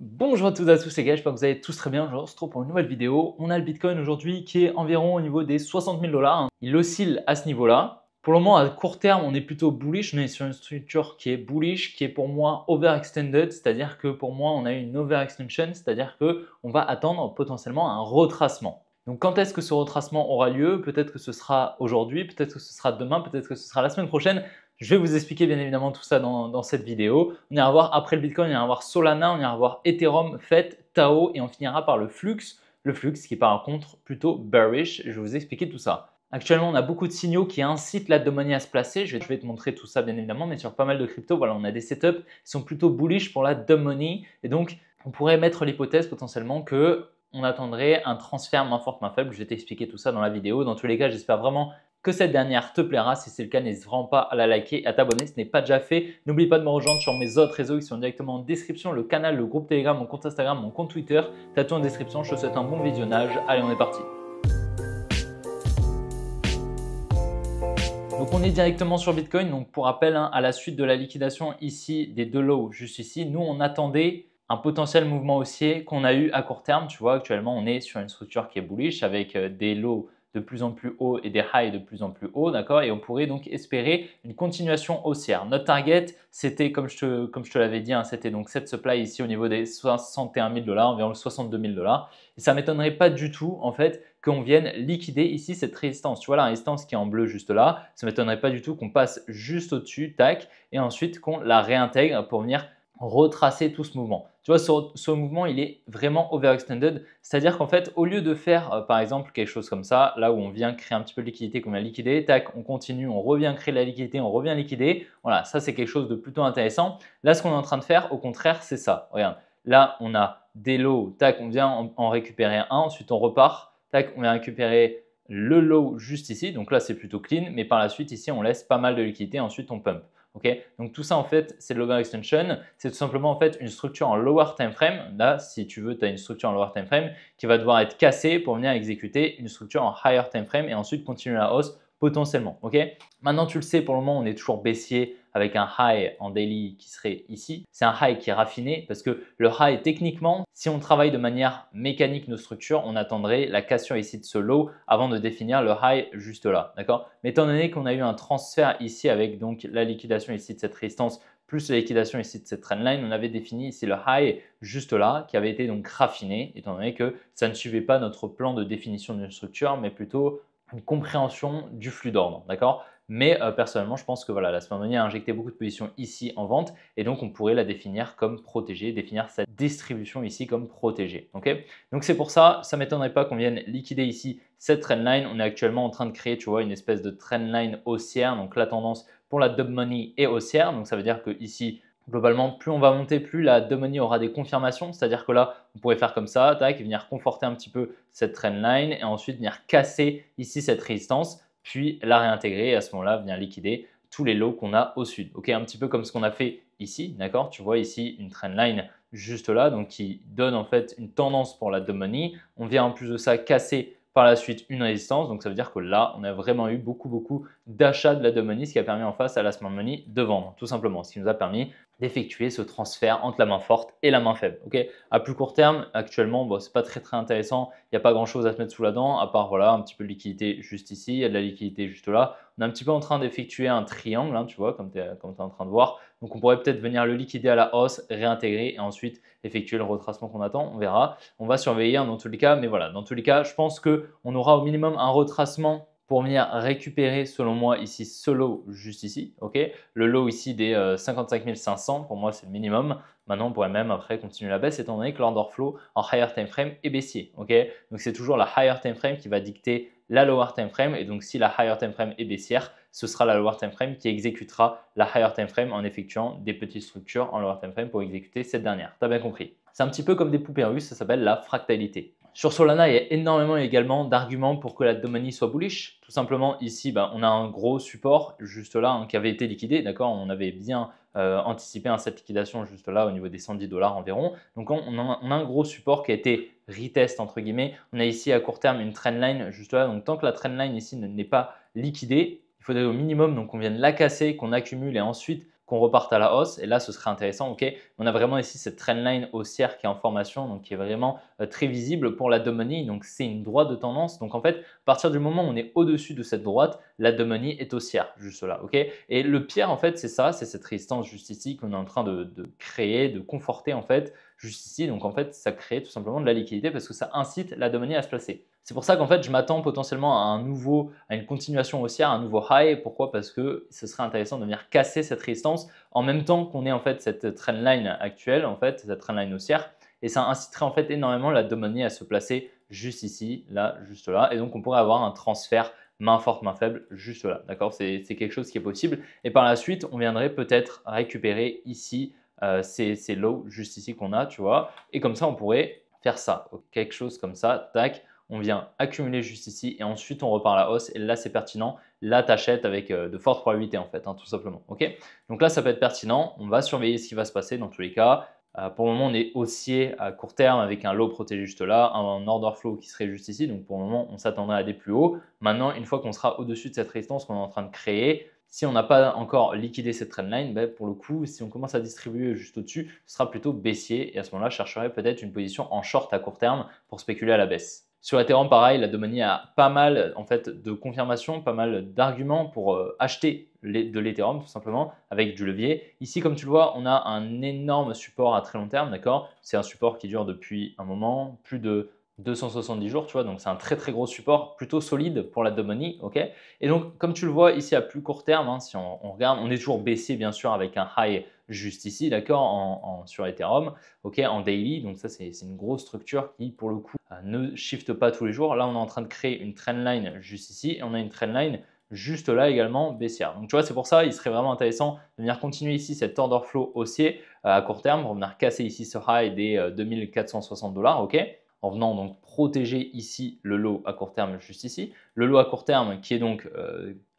Bonjour à toutes et à tous les gars, j'espère que vous allez tous très bien. Je vous retrouve pour une nouvelle vidéo. On a le Bitcoin aujourd'hui qui est environ au niveau des 60 000 $. Il oscille à ce niveau-là. Pour le moment, à court terme, on est plutôt bullish. On est sur une structure qui est bullish, qui est pour moi overextended, c'est-à-dire que pour moi, on a une overextension, c'est-à-dire qu'on va attendre potentiellement un retracement. Donc quand est-ce que ce retracement aura lieu? Peut-être que ce sera aujourd'hui, peut-être que ce sera demain, peut-être que ce sera la semaine prochaine. Je vais vous expliquer bien évidemment tout ça dans cette vidéo. On ira voir après le Bitcoin, on ira voir Solana, on ira voir Ethereum, FET, Tao et on finira par le Flux. Le Flux qui est par contre plutôt bearish. Je vais vous expliquer tout ça. Actuellement, on a beaucoup de signaux qui incitent la money à se placer. Je vais te montrer tout ça bien évidemment, mais sur pas mal de cryptos, voilà, on a des setups qui sont plutôt bullish pour la money. Et donc, on pourrait mettre l'hypothèse potentiellement que on attendrait un transfert main forte, main faible. Je vais t'expliquer tout ça dans la vidéo. Dans tous les cas, j'espère vraiment que cette dernière te plaira. Si c'est le cas, n'hésite vraiment pas à la liker et à t'abonner si ce n'est pas déjà fait. N'oublie pas de me rejoindre sur mes autres réseaux qui sont directement en description, le canal, le groupe Telegram, mon compte Instagram, mon compte Twitter. T'as tout en description. Je te souhaite un bon visionnage. Allez, on est parti. Donc on est directement sur Bitcoin. Donc pour rappel, à la suite de la liquidation ici des deux lows juste ici, nous on attendait un potentiel mouvement haussier qu'on a eu à court terme. Tu vois, actuellement on est sur une structure qui est bullish avec des lows de plus en plus hauts et des highs de plus en plus hauts, d'accord? Et on pourrait donc espérer une continuation haussière. Notre target, c'était comme je te l'avais dit, c'était donc cette supply ici au niveau des 61 000 $, environ 62 000 $. Et ça m'étonnerait pas du tout en fait qu'on vienne liquider ici cette résistance. Tu vois la résistance qui est en bleu juste là, ça ne m'étonnerait pas du tout qu'on passe juste au-dessus, tac, et ensuite qu'on la réintègre pour venir retracer tout ce mouvement. Tu vois, ce mouvement, il est vraiment overextended, c'est-à-dire qu'en fait, au lieu de faire par exemple quelque chose comme ça, là où on vient créer un petit peu de liquidité qu'on vient liquider, tac, on continue, on revient créer la liquidité, on revient liquider, voilà, ça c'est quelque chose de plutôt intéressant. Là, ce qu'on est en train de faire, au contraire, c'est ça. Regarde, là, on a des lots, tac, on vient en récupérer un, ensuite on repart, tac, on vient récupérer le low juste ici, donc là c'est plutôt clean, mais par la suite ici on laisse pas mal de liquidité, ensuite on pump. Okay, donc tout ça en fait c'est de l'overextension, c'est tout simplement en fait une structure en lower time frame. Là si tu veux tu as une structure en lower time frame qui va devoir être cassée pour venir exécuter une structure en higher time frame et ensuite continuer la hausse potentiellement. Okay, maintenant tu le sais, pour le moment on est toujours baissier avec un high en daily qui serait ici. C'est un high qui est raffiné parce que le high techniquement, si on travaille de manière mécanique nos structures, on attendrait la cassure ici de ce low avant de définir le high juste là, d'accord? Mais étant donné qu'on a eu un transfert ici avec donc la liquidation ici de cette résistance plus la liquidation ici de cette trendline, on avait défini ici le high juste là qui avait été donc raffiné étant donné que ça ne suivait pas notre plan de définition d'une structure mais plutôt une compréhension du flux d'ordre, d'accord? Mais personnellement, je pense que voilà, la smart money a injecté beaucoup de positions ici en vente et donc on pourrait la définir comme protégée, définir sa distribution ici comme protégée. Okay, donc c'est pour ça, ça ne m'étonnerait pas qu'on vienne liquider ici cette trendline. On est actuellement en train de créer, tu vois, une espèce de trendline haussière. Donc la tendance pour la dub money est haussière. Donc ça veut dire que ici, globalement, plus on va monter, plus la dub money aura des confirmations. C'est-à-dire que là, on pourrait faire comme ça, tac, et venir conforter un petit peu cette trendline et ensuite venir casser ici cette résistance, puis la réintégrer et à ce moment-là, venir liquider tous les lows qu'on a au sud. Ok, un petit peu comme ce qu'on a fait ici, d'accord? Tu vois ici une trendline juste là, donc qui donne en fait une tendance pour la money. On vient en plus de ça casser par la suite une résistance, donc ça veut dire que là, on a vraiment eu beaucoup d'achats de la money, ce qui a permis en face à la smart money de vendre, tout simplement, ce qui nous a permis d'effectuer ce transfert entre la main forte et la main faible. Okay, à plus court terme, actuellement, bon, c'est pas très intéressant, il n'y a pas grand chose à se mettre sous la dent, à part voilà, un petit peu de liquidité juste ici, il y a de la liquidité juste là. On est un petit peu en train d'effectuer un triangle, tu vois, comme tu es en train de voir. Donc on pourrait peut-être venir le liquider à la hausse, réintégrer et ensuite effectuer le retracement qu'on attend. On verra. On va surveiller dans tous les cas. Mais voilà, dans tous les cas, je pense qu'on aura au minimum un retracement pour venir récupérer, selon moi, ici ce low juste ici. Okay, le low ici des 55 500, pour moi, c'est le minimum. Maintenant, on pourrait même après continuer la baisse étant donné que l'order flow en higher time frame est baissier. Okay, donc c'est toujours la higher time frame qui va dicter la lower time frame et donc si la higher time frame est baissière, ce sera la lower time frame qui exécutera la higher time frame en effectuant des petites structures en lower time frame pour exécuter cette dernière. Tu as bien compris. C'est un petit peu comme des poupées russes, ça s'appelle la fractalité. Sur Solana, il y a énormément également d'arguments pour que la money soit bullish. Tout simplement, ici, on a un gros support juste là qui avait été liquidé. D'accord, on avait bien anticipé cette liquidation juste là au niveau des 110 $ environ. Donc, on a un gros support qui a été retest entre guillemets. On a ici à court terme une trendline juste là. Donc, tant que la trendline ici n'est pas liquidée, il faudrait au minimum qu'on vienne la casser, qu'on accumule et ensuite qu'on reparte à la hausse et là ce serait intéressant. Ok, on a vraiment ici cette trendline haussière qui est en formation, donc qui est vraiment très visible pour la money. Donc c'est une droite de tendance. Donc en fait, à partir du moment où on est au-dessus de cette droite, la money est haussière, juste là. Ok, et le pire en fait, c'est ça, c'est cette résistance juste ici qu'on est en train de créer, de conforter en fait juste ici. Donc en fait, ça crée tout simplement de la liquidité parce que ça incite la money à se placer. C'est pour ça qu'en fait, je m'attends potentiellement à une continuation haussière, un nouveau high. Pourquoi? Parce que ce serait intéressant de venir casser cette résistance en même temps qu'on ait en fait cette trendline actuelle, en fait, cette trendline haussière. Et ça inciterait en fait énormément la money à se placer juste ici, là, juste là. Et donc, on pourrait avoir un transfert main forte, main faible, juste là. D'accord? C'est quelque chose qui est possible. Et par la suite, on viendrait peut-être récupérer ici ces lows juste ici qu'on a, tu vois. Et comme ça, on pourrait faire ça, quelque chose comme ça, tac, on vient accumuler juste ici et ensuite on repart à la hausse et là c'est pertinent. Là tu achètes avec de fortes probabilités en fait, hein, tout simplement. Ok, donc là ça peut être pertinent, on va surveiller ce qui va se passer dans tous les cas. Pour le moment on est haussier à court terme avec un low protégé juste là, un order flow qui serait juste ici, donc pour le moment on s'attendrait à des plus hauts. Maintenant une fois qu'on sera au-dessus de cette résistance qu'on est en train de créer, si on n'a pas encore liquidé cette trendline, ben pour le coup, si on commence à distribuer juste au-dessus, ce sera plutôt baissier et à ce moment-là, je chercherai peut-être une position en short à court terme pour spéculer à la baisse. Sur Ethereum, pareil, la Domani a pas mal en fait, de confirmations, pas mal d'arguments pour acheter de l'Ethereum tout simplement avec du levier. Ici, comme tu le vois, on a un énorme support à très long terme, d'accord? C'est un support qui dure depuis un moment, plus de 270 jours, tu vois, donc c'est un très très gros support, plutôt solide pour la money, ok? Et donc, comme tu le vois ici à plus court terme, hein, si on regarde, on est toujours baissier bien sûr avec un high juste ici, d'accord, sur Ethereum, ok, en daily, donc ça c'est une grosse structure qui pour le coup ne shift pas tous les jours. Là, on est en train de créer une trendline juste ici et on a une trendline juste là également baissière. Donc tu vois, c'est pour ça, il serait vraiment intéressant de venir continuer ici cet order flow haussier à court terme, pour venir casser ici ce high des 2460 $, ok, en venant donc protéger ici le lot à court terme juste ici. Le lot à court terme qui est donc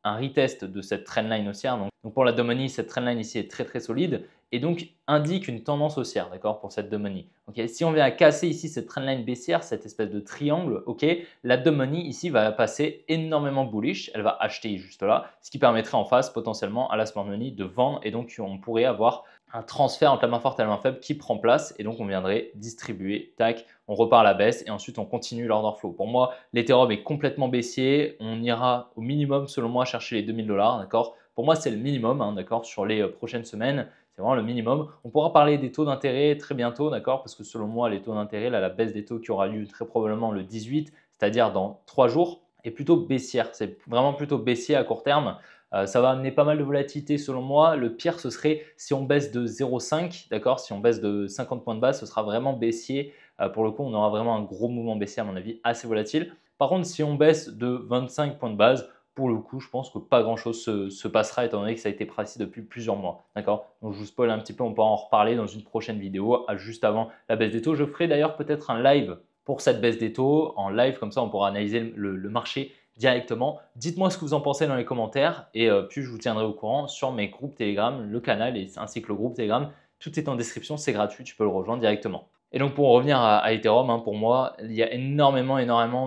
un retest de cette trendline haussière. Donc pour la money, cette trendline ici est très très solide et donc indique une tendance haussière, d'accord, pour cette money. Okay, si on vient à casser ici cette trendline baissière, cette espèce de triangle, ok, la money ici va passer énormément bullish, elle va acheter juste là, ce qui permettrait en face potentiellement à la smart money de vendre et donc on pourrait avoir un transfert entre la main forte et la main faible qui prend place et donc on viendrait distribuer, tac, on repart à la baisse et ensuite on continue l'order flow. Pour moi, l'Ethereum est complètement baissier, on ira au minimum selon moi chercher les 2000 $, d'accord. Pour moi, c'est le minimum, hein, d'accord, sur les prochaines semaines. C'est vraiment le minimum. On pourra parler des taux d'intérêt très bientôt, d'accord, parce que selon moi, les taux d'intérêt, la baisse des taux qui aura lieu très probablement le 18, c'est-à-dire dans 3 jours, est plutôt baissière. C'est vraiment plutôt baissier à court terme. Ça va amener pas mal de volatilité selon moi. Le pire, ce serait si on baisse de 0,5, d'accord, si on baisse de 50 points de base, ce sera vraiment baissier. Pour le coup, on aura vraiment un gros mouvement baissier, à mon avis, assez volatile. Par contre, si on baisse de 25 points de base, pour le coup, je pense que pas grand-chose se passera étant donné que ça a été pricé depuis plusieurs mois. D'accord? Donc, je vous spoil un petit peu, on pourra en reparler dans une prochaine vidéo juste avant la baisse des taux. Je ferai d'ailleurs peut-être un live pour cette baisse des taux. En live, comme ça, on pourra analyser le marché directement. Dites-moi ce que vous en pensez dans les commentaires et puis je vous tiendrai au courant sur mes groupes Telegram, le canal ainsi que le groupe Telegram. Tout est en description, c'est gratuit, tu peux le rejoindre directement. Et donc pour revenir à Ethereum, hein, pour moi, il y a énormément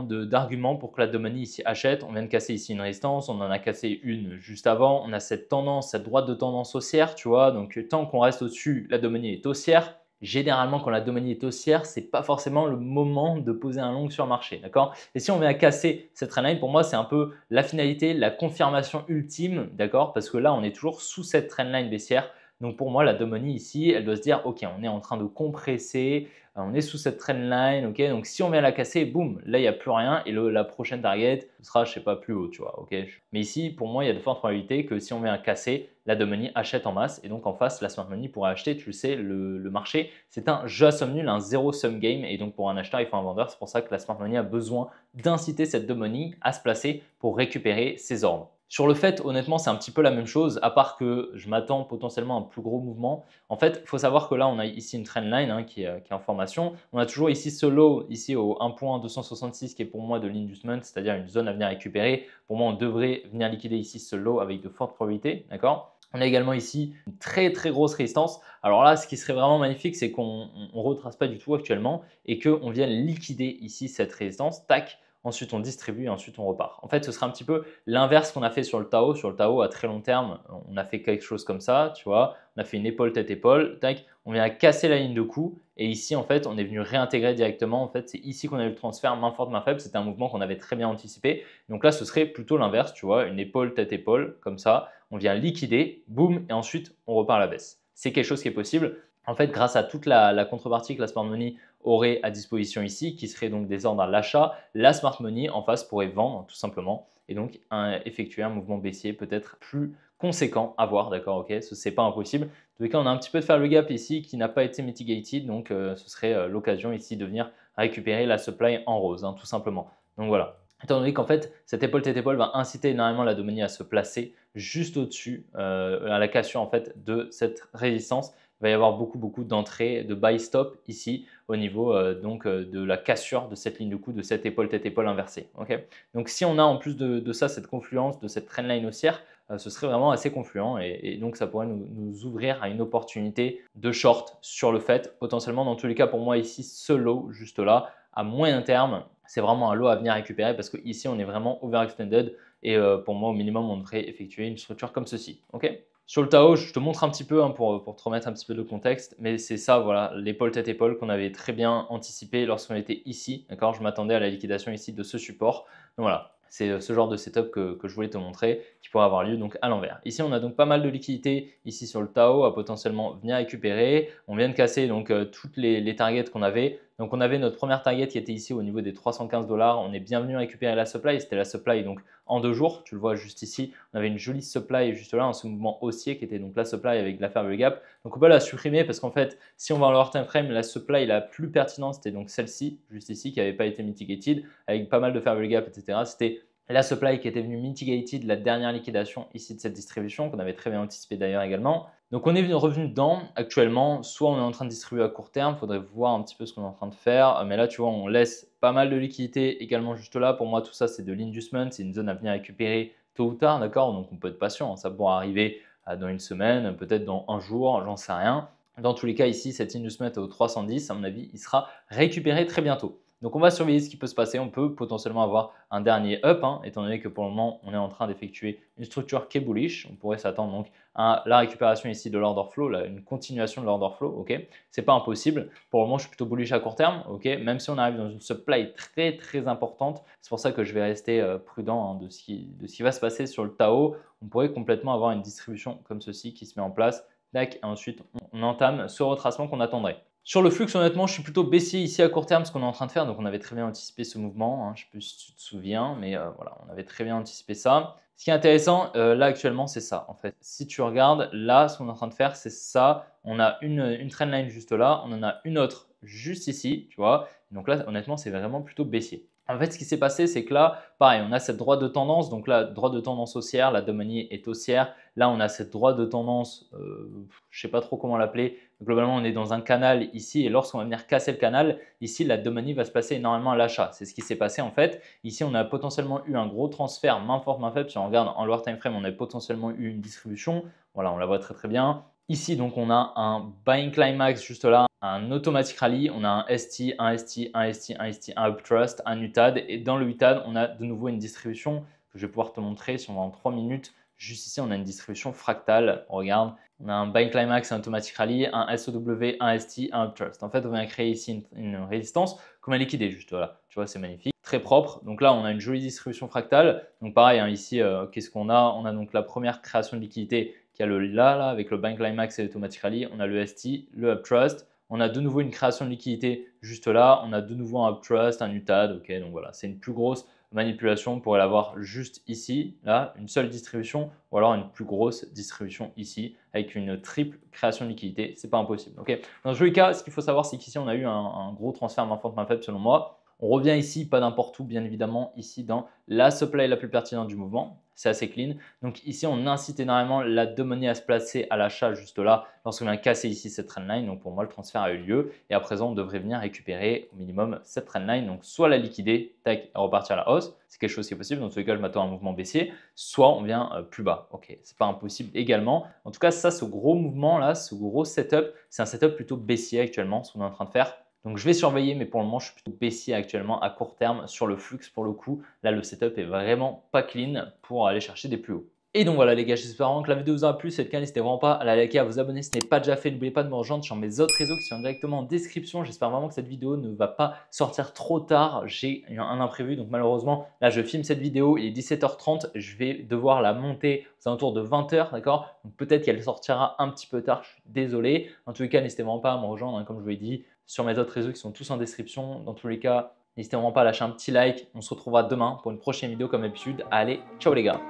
d'arguments pour que la money ici achète. On vient de casser ici une résistance, on en a cassé une juste avant. On a cette tendance, cette droite de tendance haussière, tu vois. Donc tant qu'on reste au-dessus, la money est haussière. Généralement, quand la money est haussière, ce n'est pas forcément le moment de poser un long sur marché, d'accord? Et si on vient à casser cette trendline, pour moi, c'est un peu la finalité, la confirmation ultime, d'accord? Parce que là, on est toujours sous cette trendline baissière. Donc pour moi, la money ici, elle doit se dire, OK, on est en train de compresser, on est sous cette trendline, OK, donc si on vient la casser, boum, là, il n'y a plus rien et la prochaine target sera, je sais pas, plus haut, tu vois, OK. Mais ici, pour moi, il y a de fortes probabilités que si on vient casser, la money achète en masse et donc en face, la smart money pourrait acheter, tu le sais, le marché, c'est un jeu à somme nulle, un zéro sum game et donc pour un acheteur, il faut un vendeur. C'est pour ça que la smart money a besoin d'inciter cette money à se placer pour récupérer ses ordres. Sur le fait, honnêtement, c'est un petit peu la même chose, à part que je m'attends potentiellement à un plus gros mouvement. En fait, il faut savoir que là, on a ici une trendline hein, qui est en formation. On a toujours ici ce low, ici au 1.266 qui est pour moi de l'inducement, c'est-à-dire une zone à venir récupérer. Pour moi, on devrait venir liquider ici ce low avec de fortes probabilités, d'accord? On a également ici une très très grosse résistance. Alors là, ce qui serait vraiment magnifique, c'est qu'on ne retrace pas du tout actuellement et qu'on vienne liquider ici cette résistance. Tac, ensuite on distribue et ensuite on repart. En fait, ce sera un petit peu l'inverse qu'on a fait sur le Tao. Sur le Tao, à très long terme, on a fait quelque chose comme ça, tu vois. On a fait une épaule, tête, épaule, tac, on vient casser la ligne de cou et ici, en fait, on est venu réintégrer directement. En fait, c'est ici qu'on a eu le transfert main forte, main faible. C'était un mouvement qu'on avait très bien anticipé. Donc là, ce serait plutôt l'inverse, tu vois, une épaule, tête, épaule, comme ça. On vient liquider, boum, et ensuite on repart à la baisse. C'est quelque chose qui est possible. En fait, grâce à toute la contrepartie que la smart money aurait à disposition ici, qui serait donc des ordres à l'achat, la smart money en face pourrait vendre tout simplement et donc effectuer un mouvement baissier peut-être plus conséquent à voir, d'accord, ok, ce n'est pas impossible. En tous les cas, on a un petit peu de faire le gap ici qui n'a pas été mitigated, donc ce serait l'occasion ici de venir récupérer la supply en rose, hein, tout simplement. Donc voilà. Étant donné qu'en fait, cette épaule tête épaule va inciter énormément la Domini à se placer juste au-dessus, à la cassure en fait de cette résistance. Il va y avoir beaucoup d'entrées, de buy stop ici au niveau de la cassure de cette ligne de coup, de cette épaule tête épaule inversée. Okay, donc si on a en plus de ça cette confluence de cette trendline haussière, ce serait vraiment assez confluent et donc ça pourrait nous ouvrir à une opportunité de short sur le fait potentiellement. Dans tous les cas, pour moi ici, ce low juste là à moyen terme, c'est vraiment un lot à venir récupérer parce qu'ici on est vraiment overextended et pour moi au minimum on devrait effectuer une structure comme ceci. Ok, sur le Tao, je te montre un petit peu hein, pour te remettre un petit peu de contexte, mais c'est ça, voilà, l'épaule tête épaule qu'on avait très bien anticipé lorsqu'on était ici. D'accord, je m'attendais à la liquidation ici de ce support. Donc voilà, c'est ce genre de setup que je voulais te montrer qui pourrait avoir lieu donc à l'envers. Ici, on a donc pas mal de liquidités ici sur le Tao à potentiellement venir récupérer. On vient de casser donc toutes les targets qu'on avait. Donc on avait notre première target qui était ici au niveau des 315 $. On est bien venu récupérer la supply. C'était la supply donc en 2 jours. Tu le vois juste ici. On avait une jolie supply juste là, en ce mouvement haussier qui était donc la supply avec la faible gap. Donc on peut la supprimer parce qu'en fait, si on va en lower time frame, la supply la plus pertinente, c'était donc celle-ci, juste ici, qui n'avait pas été mitigated avec pas mal de faible gap, etc. C'était la supply qui était venue mitigated, la dernière liquidation ici de cette distribution qu'on avait très bien anticipé d'ailleurs également. Donc on est revenu dedans actuellement, soit on est en train de distribuer à court terme, il faudrait voir un petit peu ce qu'on est en train de faire, mais là tu vois on laisse pas mal de liquidité également juste là. Pour moi tout ça c'est de l'inducement, c'est une zone à venir récupérer tôt ou tard, d'accord, donc on peut être patient, hein. Ça pourra arriver dans une semaine, peut-être dans un jour, j'en sais rien. Dans tous les cas ici cet inducement au 310 à mon avis il sera récupéré très bientôt. Donc on va surveiller ce qui peut se passer, on peut potentiellement avoir un dernier up, hein, étant donné que pour le moment on est en train d'effectuer une structure qui est bullish. On pourrait s'attendre donc à la récupération ici de l'order flow, là, une continuation de l'order flow, ok. C'est pas impossible, pour le moment je suis plutôt bullish à court terme, ok, même si on arrive dans une supply très importante. C'est pour ça que je vais rester prudent hein, de ce qui va se passer sur le Tao. On pourrait complètement avoir une distribution comme ceci qui se met en place, tac, et ensuite on entame ce retracement qu'on attendrait. Sur le flux, honnêtement, je suis plutôt baissier ici à court terme, ce qu'on est en train de faire. Donc, on avait très bien anticipé ce mouvement. Hein, je ne sais plus si tu te souviens, mais voilà, on avait très bien anticipé ça. Ce qui est intéressant, là, actuellement, c'est ça. En fait, si tu regardes, là, ce qu'on est en train de faire, c'est ça. On a une trendline juste là. On en a une autre juste ici, tu vois. Donc là, honnêtement, c'est vraiment plutôt baissier. En fait, ce qui s'est passé, c'est que là, pareil, on a cette droite de tendance. Donc là, droite de tendance haussière, la Domini est haussière. Là, on a cette droite de tendance, je ne sais pas trop comment l'appeler. Globalement, on est dans un canal ici et lorsqu'on va venir casser le canal, ici, la Domini va se passer énormément à l'achat. C'est ce qui s'est passé en fait. Ici, on a potentiellement eu un gros transfert main forte, main faible. Si on regarde en lower time frame, on a potentiellement eu une distribution. Voilà, on la voit très bien. Ici, donc, on a un buying climax juste là, un automatic rally, on a un ST, un ST, un ST, un ST, un uptrust, un UTAD. Et dans le UTAD, on a de nouveau une distribution que je vais pouvoir te montrer si on va en 3 minutes. Juste ici, on a une distribution fractale. On regarde, on a un buying climax, un automatic rally, un SOW, un ST, un uptrust. En fait, on vient créer ici une résistance qu'on va liquider juste là. Tu vois, c'est magnifique, très propre. Donc là, on a une jolie distribution fractale. Donc pareil, hein, ici, qu'est-ce qu'on a? On a donc la première création de liquidité qui a le là avec le buying climax et l'automatic rally. On a le ST, le uptrust. On a de nouveau une création de liquidité juste là. On a de nouveau un uptrust, un UTAD. Ok, donc voilà, c'est une plus grosse manipulation. On pourrait l'avoir juste ici, là, une seule distribution, ou alors une plus grosse distribution ici, avec une triple création de liquidité. C'est pas impossible. Ok. Dans tous les cas, ce qu'il faut savoir, c'est qu'ici, on a eu un gros transfert main forte, main faible selon moi. On revient ici, pas n'importe où, bien évidemment, ici dans la supply la plus pertinente du mouvement. C'est assez clean. Donc ici, on incite énormément la Domini à se placer à l'achat juste là lorsqu'on vient casser ici cette trendline. Donc pour moi, le transfert a eu lieu et à présent, on devrait venir récupérer au minimum cette trendline. Donc soit la liquider, tac, et repartir à la hausse. C'est quelque chose qui est possible. Dans tous les cas, je m'attends à un mouvement baissier. Soit on vient plus bas. Ok, c'est pas impossible également. En tout cas, ça, ce gros mouvement là, ce gros setup, c'est un setup plutôt baissier actuellement, ce qu'on est en train de faire. Donc je vais surveiller, mais pour le moment, je suis plutôt baissier actuellement à court terme sur le flux pour le coup. Là, le setup est vraiment pas clean pour aller chercher des plus hauts. Et donc voilà les gars, j'espère vraiment que la vidéo vous aura plu. Si c'est le cas, n'hésitez vraiment pas à la liker, à vous abonner si ce n'est pas déjà fait. N'oubliez pas de me rejoindre sur mes autres réseaux qui sont directement en description. J'espère vraiment que cette vidéo ne va pas sortir trop tard. J'ai un imprévu, donc malheureusement, là je filme cette vidéo, il est 17h30. Je vais devoir la monter aux alentours de 20h, d'accord? Donc peut-être qu'elle sortira un petit peu tard, je suis désolé. En tous les cas, n'hésitez vraiment pas à me rejoindre, hein, comme je vous l'ai dit, sur mes autres réseaux qui sont tous en description. Dans tous les cas, n'hésitez vraiment pas à lâcher un petit like. On se retrouvera demain pour une prochaine vidéo comme d'habitude. Allez, ciao les gars!